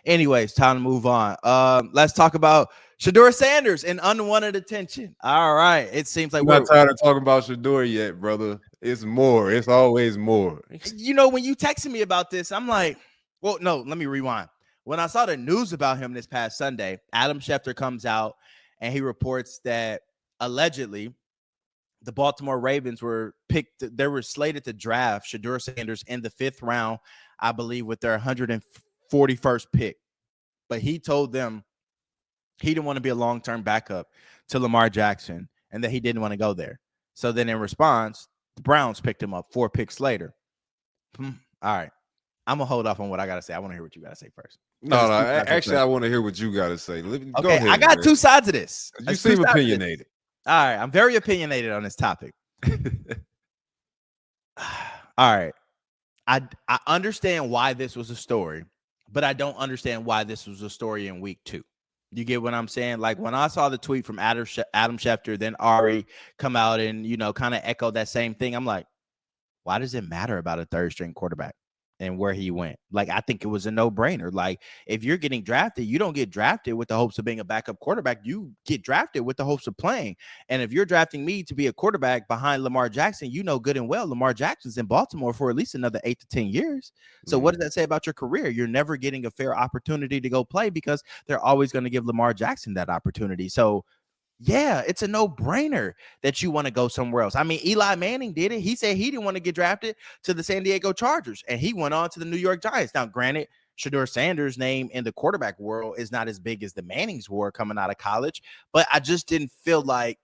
Anyways, time to move on. Let's talk about Shedeur Sanders and unwanted attention. All right. It seems like I'm not tired of talking about Shedeur yet, brother. It's more. It's always more. When you texted me about this, I'm like, well, no, let me rewind. When I saw the news about him this past Sunday, Adam Schefter comes out and he reports that allegedly the Baltimore Ravens were slated to draft Shedeur Sanders in the 5th round, I believe, with their 141st pick. But he told them he didn't want to be a long-term backup to Lamar Jackson and that he didn't want to go there. So then in response, the Browns picked him up 4 picks later. All right. I'm going to hold off on what I got to say. I want to hear what you got to say first. No. Actually, I want to hear what you got to say. Go ahead. I got 2 sides of this. You seem opinionated. All right. I'm very opinionated on this topic. All right. I understand why this was a story, but I don't understand why this was a story in week 2. You get what I'm saying? Like when I saw the tweet from Adam Schefter, then Ari come out and, kind of echo that same thing. I'm like, why does it matter about a 3rd string quarterback and where he went? Like, I think it was a no-brainer. Like, if you're getting drafted, you don't get drafted with the hopes of being a backup quarterback. You get drafted with the hopes of playing. And if you're drafting me to be a quarterback behind Lamar Jackson, you know good and well Lamar Jackson's in Baltimore for at least another 8 to 10 years. So what does that say about your career? You're never getting a fair opportunity to go play because they're always going to give Lamar Jackson that opportunity. So yeah, it's a no-brainer that you want to go somewhere else. I mean, Eli Manning did it. He said he didn't want to get drafted to the San Diego Chargers, and he went on to the New York Giants. Now, granted, Shedeur Sanders' name in the quarterback world is not as big as the Mannings were coming out of college, but I just didn't feel like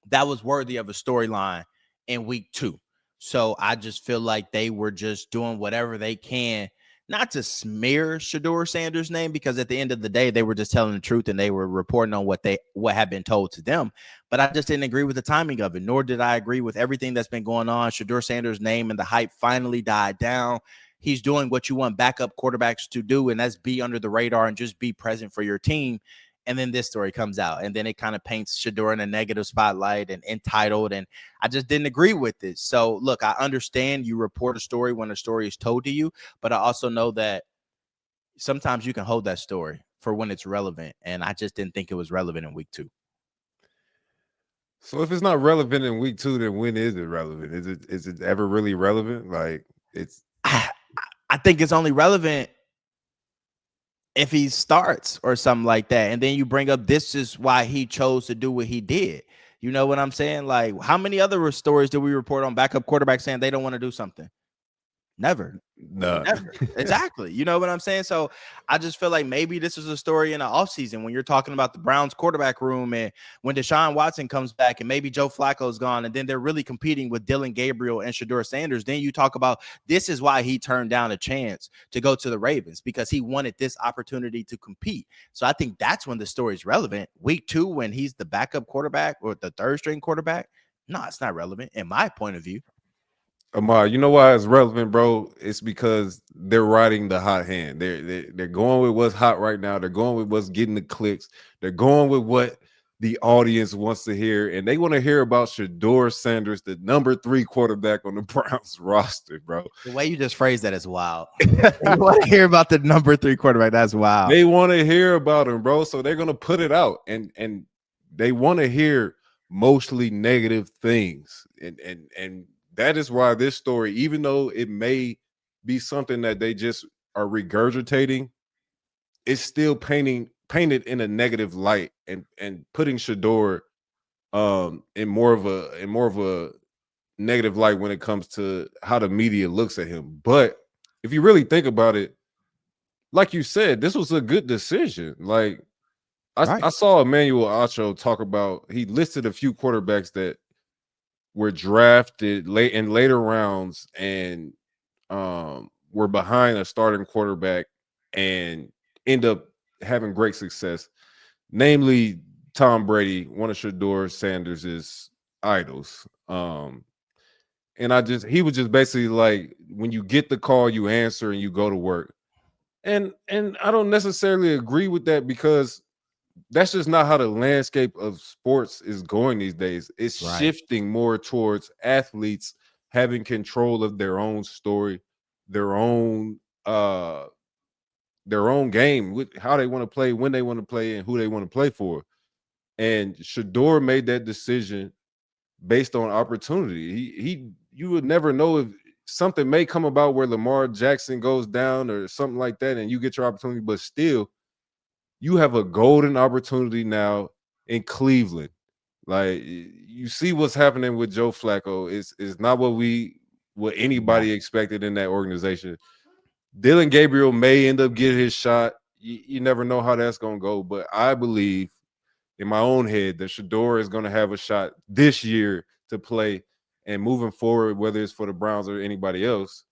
that was worthy of a storyline in week 2. So I just feel like they were just doing whatever they can not to smear Shedeur Sanders' name, because at the end of the day, they were just telling the truth and they were reporting on what had been told to them. But I just didn't agree with the timing of it, nor did I agree with everything that's been going on. Shedeur Sanders' name and the hype finally died down. He's doing what you want backup quarterbacks to do, and that's be under the radar and just be present for your team. And then this story comes out, and then it kind of paints Shedeur in a negative spotlight and entitled, and I just didn't agree with it. So, look, I understand you report a story when a story is told to you, but I also know that sometimes you can hold that story for when it's relevant, and I just didn't think it was relevant in week 2. So if it's not relevant in week 2, then when is it relevant? Is it ever really relevant? Like I think it's only relevant if he starts or something like that. And then you bring up this is why he chose to do what he did. You know what I'm saying? Like, how many other stories did we report on backup quarterbacks saying they don't want to do something? Never. Never. Exactly. You know what I'm saying? So I just feel like maybe this is a story in the offseason when you're talking about the Browns quarterback room and when Deshaun Watson comes back and maybe Joe Flacco's gone and then they're really competing with Dylan Gabriel and Shedeur Sanders. Then you talk about this is why he turned down a chance to go to the Ravens, because he wanted this opportunity to compete. So I think that's when the story is relevant. Week 2, when he's the backup quarterback or the 3rd string quarterback, no, it's not relevant in my point of view. Ahmad, you know why it's relevant, bro? It's because they're riding the hot hand. They're going with what's hot right now. They're going with what's getting the clicks. They're going with what the audience wants to hear, and they want to hear about Shedeur Sanders, the number 3 quarterback on the Browns roster, bro. The way you just phrased that is wild. You want to hear about the number 3 quarterback? That's wild. They want to hear about him, bro. So they're gonna put it out, and they want to hear mostly negative things, and that is why this story, even though it may be something that they just are regurgitating, it's still painted in a negative light and putting Shedeur in more of a negative light when it comes to how the media looks at him. But if you really think about it, like you said, this was a good decision. Like I saw Emmanuel Acho talk about, he listed a few quarterbacks that were drafted late in later rounds and were behind a starting quarterback and end up having great success. Namely, Tom Brady, one of Shedeur Sanders' idols. And he was just basically like, when you get the call, you answer and you go to work. And I don't necessarily agree with that, because that's just not how the landscape of sports is going these days. It's shifting more towards athletes having control of their own story, their own their own game with how they want to play, when they want to play, and who they want to play for. And Shedeur made that decision based on opportunity. You would never know if something may come about where Lamar Jackson goes down or something like that, and you get your opportunity, but still, you have a golden opportunity now in Cleveland. Like you see what's happening with Joe Flacco is not what Nah, anybody expected in that organization. Dylan Gabriel may end up getting his shot. You never know how that's gonna go, but I believe in my own head that Shedeur is gonna have a shot this year to play and moving forward, whether it's for the Browns or anybody else.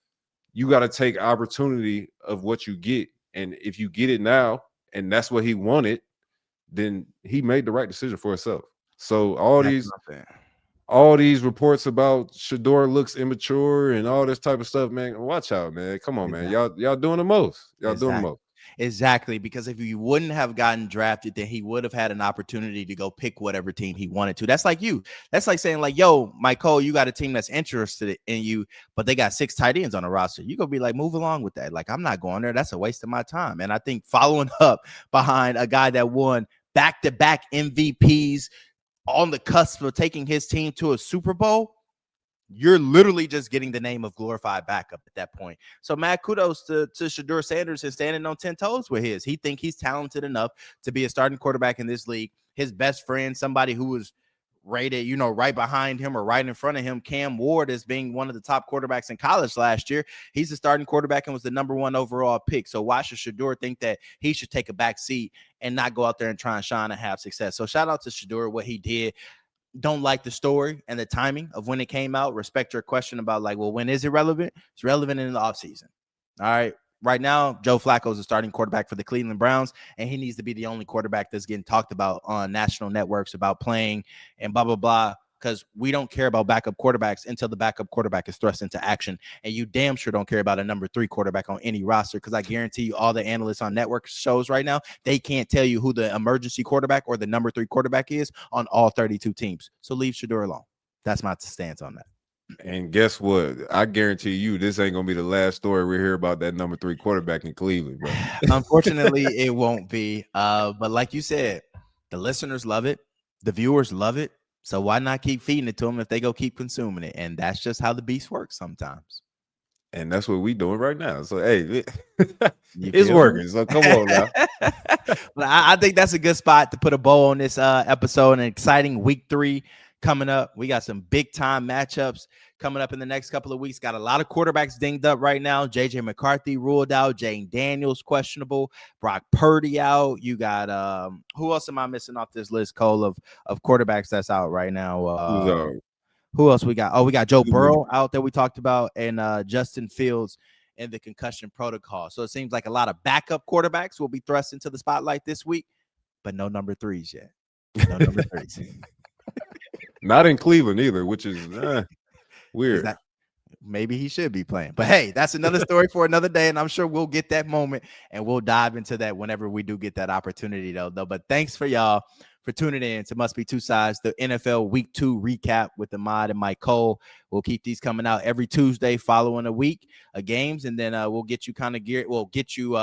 You got to take opportunity of what you get, and if you get it now, and that's what he wanted, then he made the right decision for himself. So that's what I'm saying. all these reports about Shedeur looks immature and all this type of stuff, man. Watch out, man. Come on, man. Exactly. Y'all doing the most. Y'all doing the Exactly. most. Exactly. Because if you wouldn't have gotten drafted, then he would have had an opportunity to go pick whatever team he wanted to. That's like you. That's like saying, like, yo, MyCole, you got a team that's interested in you, but they got 6 tight ends on the roster. You gonna be like, move along with that. Like, I'm not going there. That's a waste of my time. And I think following up behind a guy that won back-to-back MVPs on the cusp of taking his team to a Super Bowl, you're literally just getting the name of glorified backup at that point. So, mad kudos to Shedeur Sanders and standing on 10 toes with his. He think he's talented enough to be a starting quarterback in this league. His best friend, somebody who was rated, right behind him or right in front of him, Cam Ward, as being one of the top quarterbacks in college last year. He's a starting quarterback and was the #1 overall pick. So why should Shedeur think that he should take a back seat and not go out there and try and shine and have success? So shout out to Shedeur, what he did. Don't like the story and the timing of when it came out. Respect your question about, like, well, when is it relevant? It's relevant in the offseason. All right. Right now, Joe Flacco is a starting quarterback for the Cleveland Browns, and he needs to be the only quarterback that's getting talked about on national networks about playing and blah, blah, blah. Because we don't care about backup quarterbacks until the backup quarterback is thrust into action. And you damn sure don't care about a #3 quarterback on any roster, because I guarantee you all the analysts on network shows right now, they can't tell you who the emergency quarterback or the #3 quarterback is on all 32 teams. So leave Shedeur alone. That's my stance on that. And guess what? I guarantee you, this ain't gonna be the last story we hear about that #3 quarterback in Cleveland, bro. Unfortunately, it won't be. But like you said, the listeners love it, the viewers love it. So why not keep feeding it to them if they go keep consuming it? And that's just how the beast works sometimes. And that's what we doing right now. So hey, You it's feel me? working. So come on now. But I think that's a good spot to put a bow on this episode. An exciting week 3 coming up. We got some big time matchups coming up in the next couple of weeks. Got a lot of quarterbacks dinged up right now. JJ McCarthy ruled out. Jane Daniels questionable. Brock Purdy out. You got who else am I missing off this list, Cole, of quarterbacks that's out right Who's now? Who else we got? Oh, we got Joe Burrow out that we talked about, and Justin Fields in the concussion protocol. So it seems like a lot of backup quarterbacks will be thrust into the spotlight this week, but no #3s yet. No #3s. not in Cleveland either, which is weird. Exactly. Maybe he should be playing. But hey, that's another story for another day. And I'm sure we'll get that moment and we'll dive into that whenever we do get that opportunity, though. But thanks for y'all for tuning in to Must Be Two Sides, the NFL Week 2 recap with Ahmad and MyCole. We'll keep these coming out every Tuesday following a week of games. And then we'll get you kind of geared. We'll get you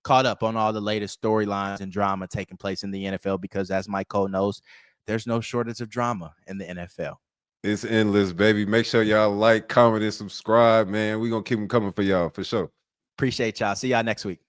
caught up on all the latest storylines and drama taking place in the NFL, because as MyCole knows, there's no shortage of drama in the NFL. It's endless, baby. Make sure y'all like, comment, and subscribe, man. We're gonna keep them coming for y'all for sure. Appreciate y'all. See y'all next week.